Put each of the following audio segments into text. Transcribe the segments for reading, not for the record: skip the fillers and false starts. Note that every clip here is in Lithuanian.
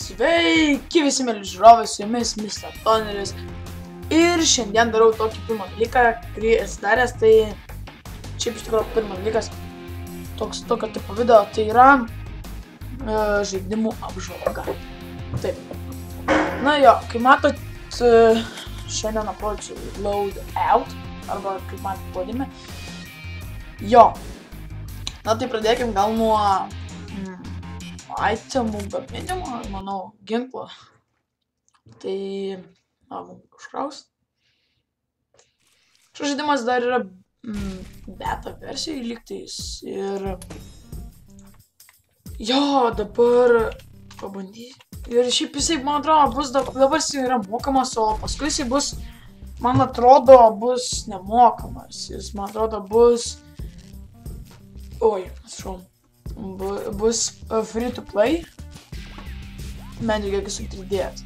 Sveiki visi mėly žiūrovai, su jumis Mr. Toneris. Ir šiandien darau tokį pirmą dalyką, kurį esi daręs, tai šiaip iš tikrųjų pirmas dalykas, tokio tipo video, tai yra žaidimų apžvalga. Taip. Na jo, kai matot, šiandien apročiu load out, arba kaip man pavadime. Jo. Na tai pradėkim gal nuo itemų gaminimo, manau, ginklo. Tai, užkraus. Šis žaidimas dar yra beta versijai lygtais ir jo, dabar pabandysiu. Ir šiaip jisai, man atrodo, bus dabar jisai yra mokamas, o paskui jisai bus, man atrodo, bus nemokamas. Jis, man atrodo, bus, bus free to play. Bent jau kiek esu girdėjęs.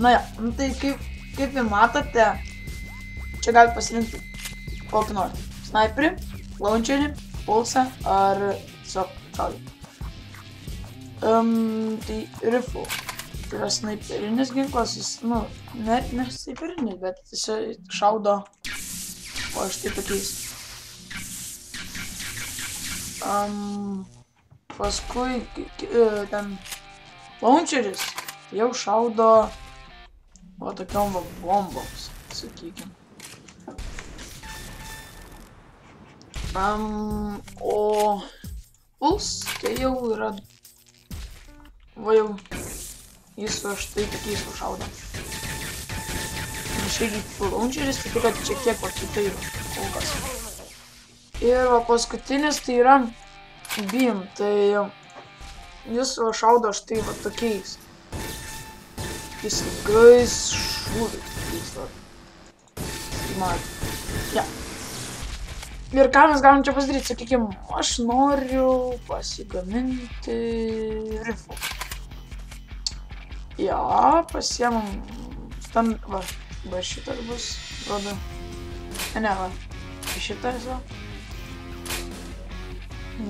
Na ja, tai kaip ir matote, čia galite pasirinkti kokį nori. Sniperį, launcherį, pulsą ar tiesiog šaudyti. Tai rifle. Tai yra sniperinis ginklas, jis, ne sniperinis, bet tiesiog šaudo o štai tokiais. Paskui ten launcheris jau šaudo va tokiom bomboms, sakykim. O puls tai jau yra va jau jis va štai tokiais šaudo. Šiaip launcheris, tai kad šiek tiek va kitaip kol kas. Ir va paskutinis tai yra beam, tai jis šaudo štai va tokiais. Jis ilgais šūviais. Ja. Ir ką mes galim čia pasidaryti, sakykim, aš noriu pasigaminti rifle. Ja, pasiemam ten, va šitas bus, rodo. Ne, va, šitas va.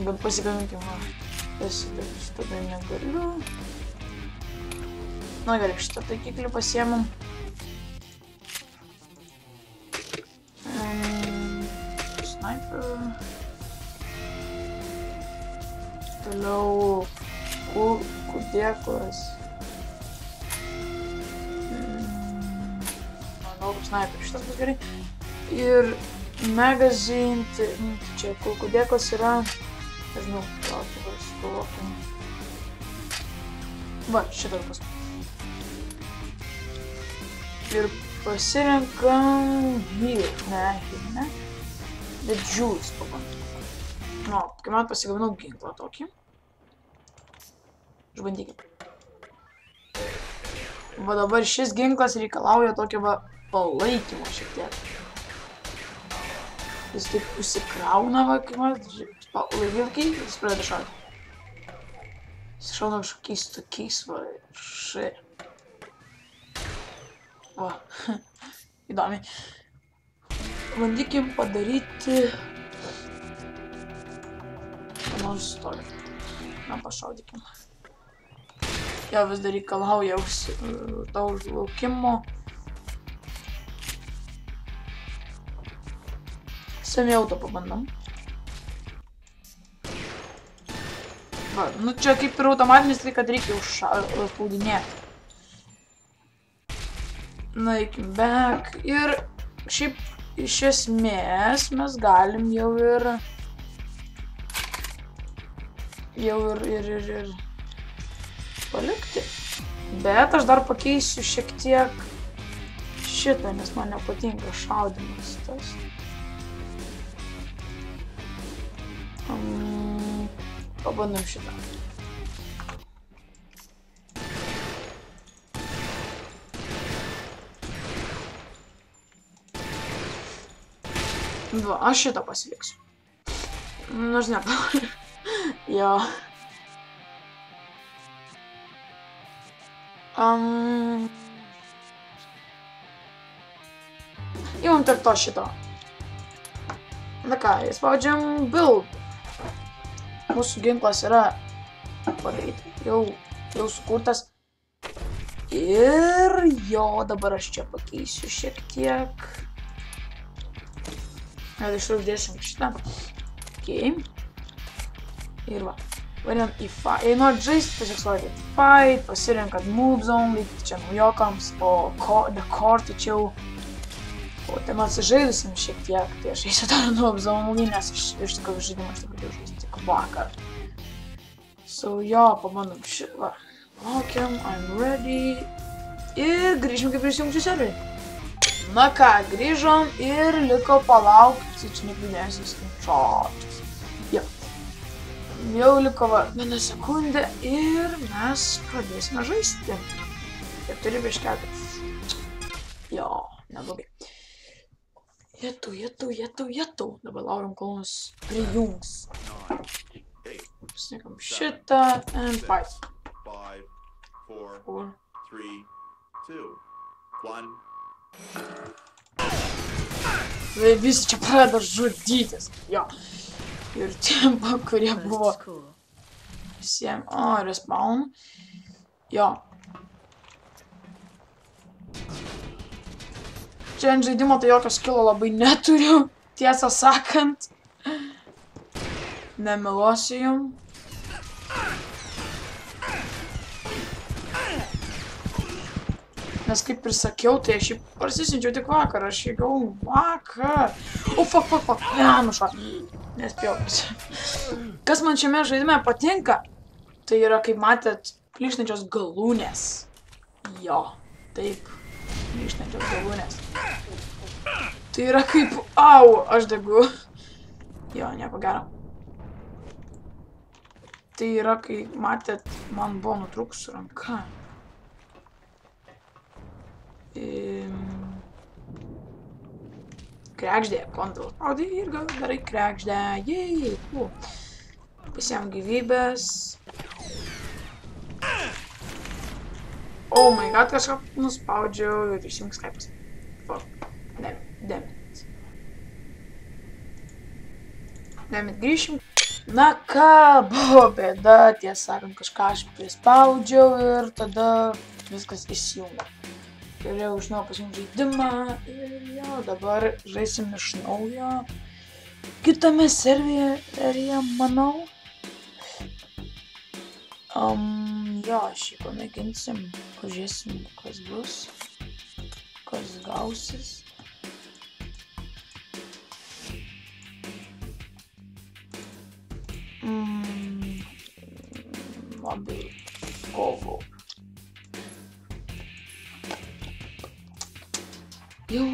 Bet pasigaminkim, va. Tada negaliu. Na gerai, šitą taikiklį pasiemam. Sniper. Toliau kudėklas. Manau, sniper šitas bus gerai. Ir magazine, čia kudėklas yra, nežinau, galvokim. Va, šitą bus. Ir pasirenkam heal, ne, bet juice pabandom. Kai man pasigaminau ginklą tokį. Išbandykim. Va dabar šis ginklas reikalauja tokio va palaikymo šiek tiek. Jis taip užsikrauna va, kaip man, laivilkiai, jis pradeda šaudyti. Jis šauna kažkokiais tokiais va, Va, įdomiai. Bandykim padaryti nors toli. Na, pašaudykim. Jo vis dar reikalauja to užlaukimo. Semi-auto pabandom. Va, čia kaip ir automatinis, tai kad reikia užspaudinėti. Na, eikim back. Ir šiaip iš esmės mes galim jau ir palikti. Bet aš dar pakeisiu šiek tiek šitą, nes man nepatinka šaudimas tas. Pabandom šitą. Va, aš šitą pasiliksiu. Nors nepavariu. Jo. Imam tik to šito. Na ką, įspaudžiam build. Mūsų ginklas yra padaryti. Jau sukurtas. Ir jo, dabar aš čia pakeisiu šiek tiek. Gal išraudėsim šitą. Ok. Ir va. Vadinam į fight. Jei norit žaisti, tiesiog suvaidėt fight, pasirenkat move zone, laikyti čia naujokams, o the core tai čia jau po tem atsižaidusim šiek tiek, tai aš eisiu dar move zone, nes aš iš tikrųjų žaidimą aš pradėjau žaisti tik vakar. So jo, pabandom šitą. Laukiam, I'm ready. Ir grįžim, kaip prisijungsiu serverį. Na ką, grįžom ir liko palaukti, čia nepridėsiu screenshotus. Jo. Jau liko va, 1 sekundė ir mes pradėsime žaisti. 4/4. Jo, neblogai. Jetau. Dabar laukiam, kol mus prijungs. Pasiekam šitą and fight. 5, 4, 3, 2, 1. Tai visi čia pradeda žudytis. Jo. Ir tiem, kurie buvo visiems. O, respawn. Jo. Čia ant žaidimo tai jokio skilo labai neturiu. Tiesą sakant. Nemeluosiu jum. Nes kaip ir sakiau, tai aš jį parsisinčiau tik vakar. Aš jį gavau vakar. O, fuck. Ne, nušau. Nespėjau. Kas man šiame žaidime patinka, tai yra, kaip matėt, plyštančios galūnės. Jo, taip. Plyštančios galūnės. Tai yra kaip... Au, aš degu. Jo, nieko gero. Tai yra, kai matėt, man buvo nutrūkusi ranka. Krekždė, kontrol spaudai ir darai krekždę. Jei, pasiėm gyvybės. Oh my god, kažką nuspaudžiau ir išjungs Skype'as. Fuck, dammit. Dammit, grįšim. Na ką, buvo bėda, tiesą sakant, kažką aš prispaudžiau ir tada viskas įsijungia. Galėjau iš naujo pasijungti žaidimą ir jo, dabar žaisim iš naujo. Kitame serveryje, manau. Jo, šį pamėginsim, pažiūrėsim, kas bus, kas gausis. Labai kovo. Jau.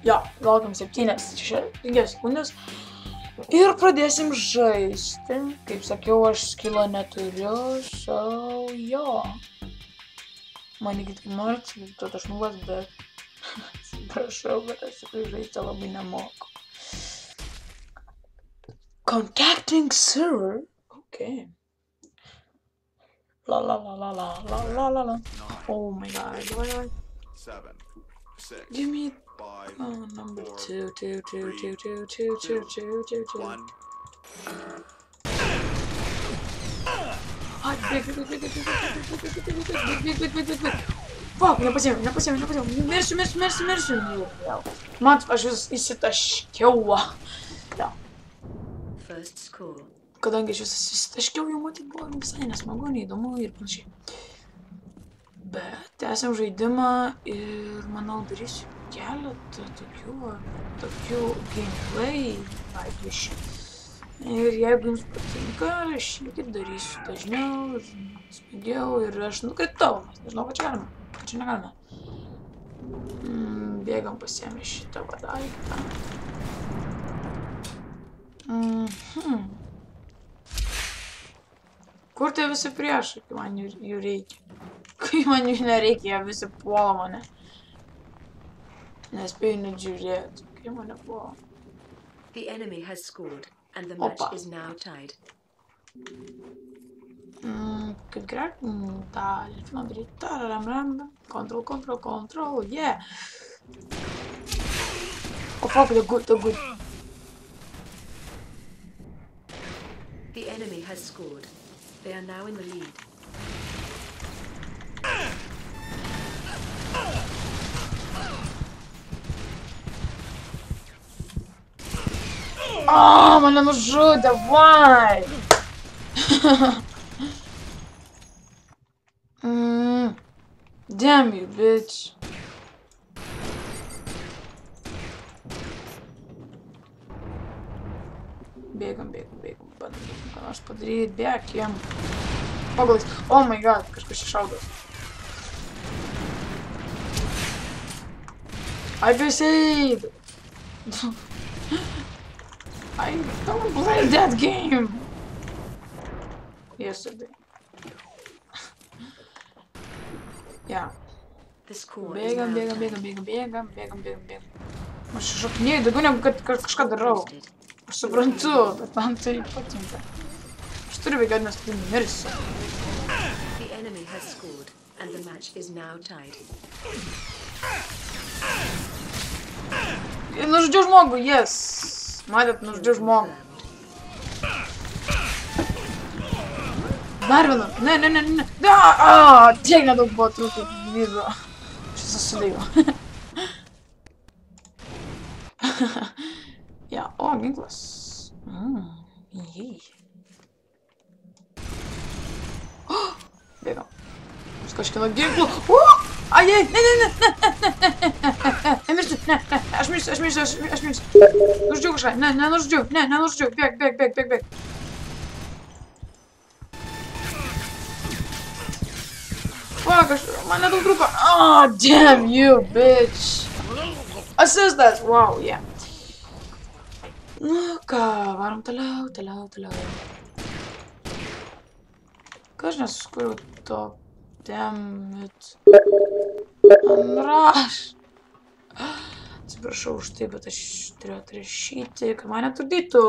Jo, laukiam 7 sekundės. Ir pradėsim žaisti. Kaip sakiau, aš skilo neturiu, so jo. Manykit, kaip norit, to aš nulas, bet... Prašau, bet aš tikrai žaisti labai nemoku. Contacting server? Okay. La. Oh my god, why? 7, 6, Give me... 5, Oh, number 2. 1. Fuck, nepasiėmiau. Mirsiu. Man, aš vis įsitaškiau. Ja. Kadangi aš vis įsitaškiau, jau matyt buvo visai nesmagu, neįdomu ir panašiai. Bet tęsiam žaidimą ir, manau, darysiu keletą tokių gameplay pavyzdžių. Ir jeigu jums patinka, aš irgi darysiu dažniau ir smagiau ir aš nukritau, nes nežinau, ką čia galima. Čia negalime. Bėgam pasiėmė šitą vadaiktą. Kur tai visi priešai, kai man jų reikia? Kai man jų nereikia, jie visi puola mane. Nespėjau net žiūrėti, kai mane puola. The enemy has scored and the match is now tied. Kaip gerai, tą daryti, ram, control, yeah. Oh fuck, they're good. The enemy has scored. They are now in the lead. Oh, mane nužudė, why? Damn you, bitch. Bėgam, bandom ką nors padaryti, bėkim. Pagalais, oh my god, kažkas čia šaudo. I beside. I don't play that game. Yesterday. Yeah. Bėgam. Aš šokinėju daugiau negu kad kažką darau. Aš suprantu, bet man tai patinka. Aš turiu bėgati, nes tai mirsiu. The enemy has scored and the match is now tied. Nužudžiau žmogų, yes. Matėt, nužudžiau žmogų. Dar vieną. Ne. Tiek nedaug buvo trūkų gyvybių. Aš susidėjau. Ja, o, ginklas. Jei. Bėgam. Aš kažkino ginklų. Ajei, ne. Nemirsiu, ne. Aš mirsiu. Nužudžiau kažką. Nenužudžiau. Bėg. Fuck, man nedaug trūko. Oh, damn you, bitch. Assistas, wow, yeah. Nu ką, varom toliau. Ką aš nesuskuriau to, damn it. Anraš. Atsiprašau už tai, bet aš turėjau atrašyti, kad mane trukdytų.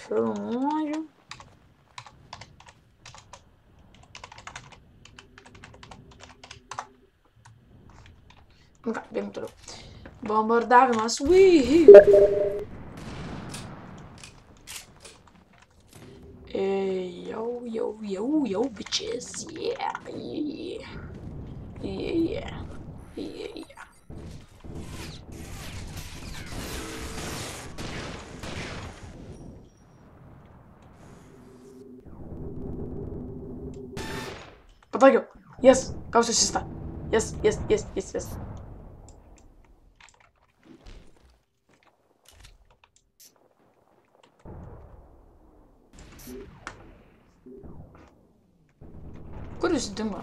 Filmuoju. Nu ką, bėgam toliau. Bombardavimas, wee! Yo, bitches, yeah. Pataikiau, yes, gausiu asistą. Yes. Kur jūs dingo?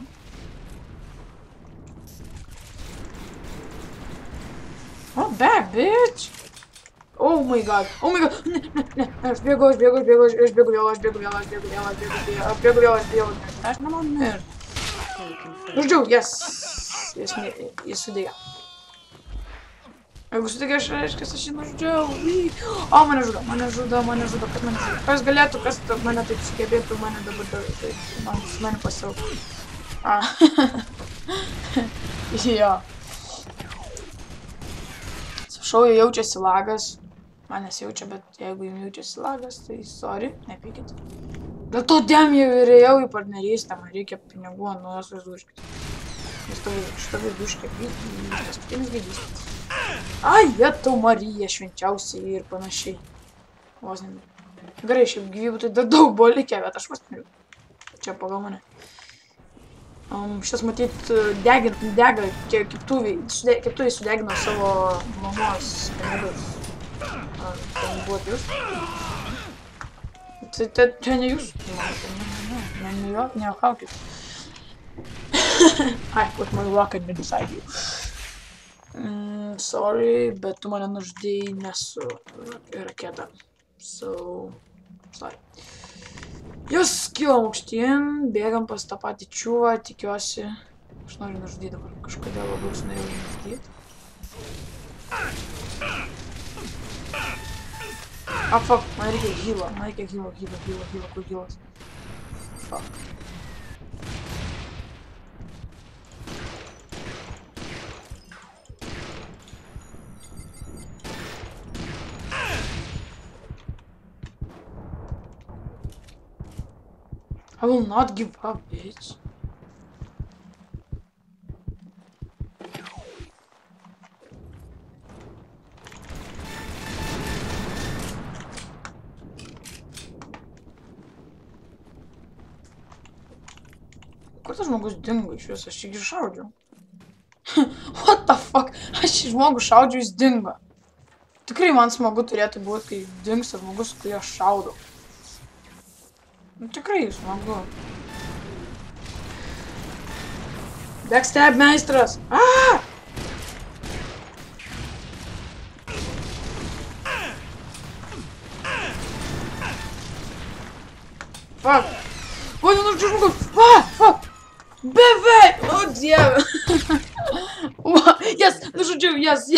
Oh, back, bitch! Oh my god! Ne, aš bėgu vėl. Aš nenoriu mirti. Nužudžiau, yes! Jis sudėjo. Jeigu sudegė, aš reiškia, aš jį nužudžiau. O, mane žudo, kas mane žudo. Kas galėtų, kas mane taip sugebėtų, mane dabar mane pasiaukų. Jo. Sašau, jie jaučiasi lagas. Man nesijaučia, bet jeigu jums jaučiasi lagas, tai sorry, nepykit. Dėl to dėm jau ir ėjau į partnerystę, man reikia pinigų, nu jos vaizduškit. Šitą vaizduškį, paskutinis gaidys. Ai, jetau Marija švenčiausiai ir panašiai. Vos ne. Gerai, šiaip gyvybių tai dar daug buvo likę, bet aš vos noriu. Čia pagal mane. Šitas matyt dega keptuviai sudegino savo mamos pinigus. Tai buvo jūs? Tai ne jūs. Nejuokaukit. I put my rocket inside you. Sorry, bet tu mane nužudėjai ne su raketa. So, sorry. Jūs kilom aukštyn, bėgam pas tą patį čiūvą, tikiuosi. Aš noriu nužudyti dabar, kažkodėl labai užnorėjau nužudyti. Fuck, man reikia healo, kur healas? fuck. I will not give up, bitch. Kur tas žmogus dingo iš viso, aš čia gi šaudžiau. What the fuck? Aš šį žmogų šaudžiau, jis dingo. Tikrai man smagu turėtų būti, kai dingsta žmogus, kai aš šaudau. Nu tikrai smagu. Backstab meistras! Aaaa! Fuck! O, nenužudžiau žmogus! Fuck! Beveik! O, dieve! Yes! Nužudžiau! Yes!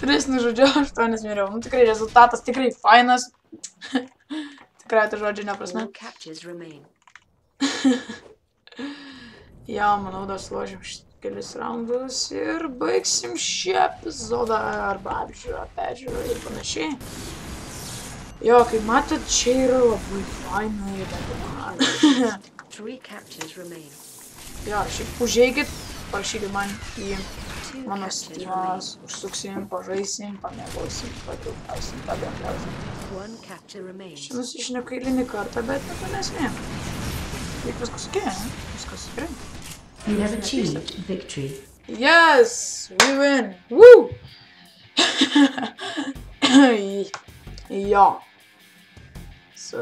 3 nužudžiau, 8 miriau. Nu tikrai rezultatas tikrai fainas. Tikrai tai žodžiai neprasme. Ja, manau, dar složim kelis raundus ir baigsim šį epizodą arba apžiūrą, peržiūrą ir panašiai. Jo, kaip matot, čia yra labai fainai. Jo, šiaip užeikit, parašykit man į mano streamas, užsuksim, pažaisim, pamėgausim, patilpausim, pabendrausim. Čia nusišneku eilinį kartą, bet nieko nesmė. Juk viskas okei, ne? Viskas gerai. You have achieved victory. Yes! We win! Woo! Jo. So...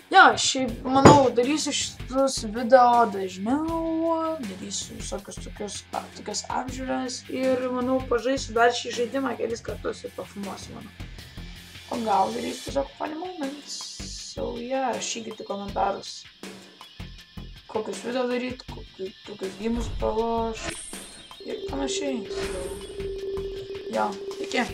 Jo, šiaip, manau, darysiu šitus video dažniau, darysiu visokius tokias apžiūras ir, manau, pažaisiu dar šį žaidimą kelis kartus ir pafilmuosiu, manau. O gal darysiu tiesiog funny moments. So, yeah, rašykite komentarus, kokius video daryt, kokius gymus praloš ir panašiai. So, jo, iki.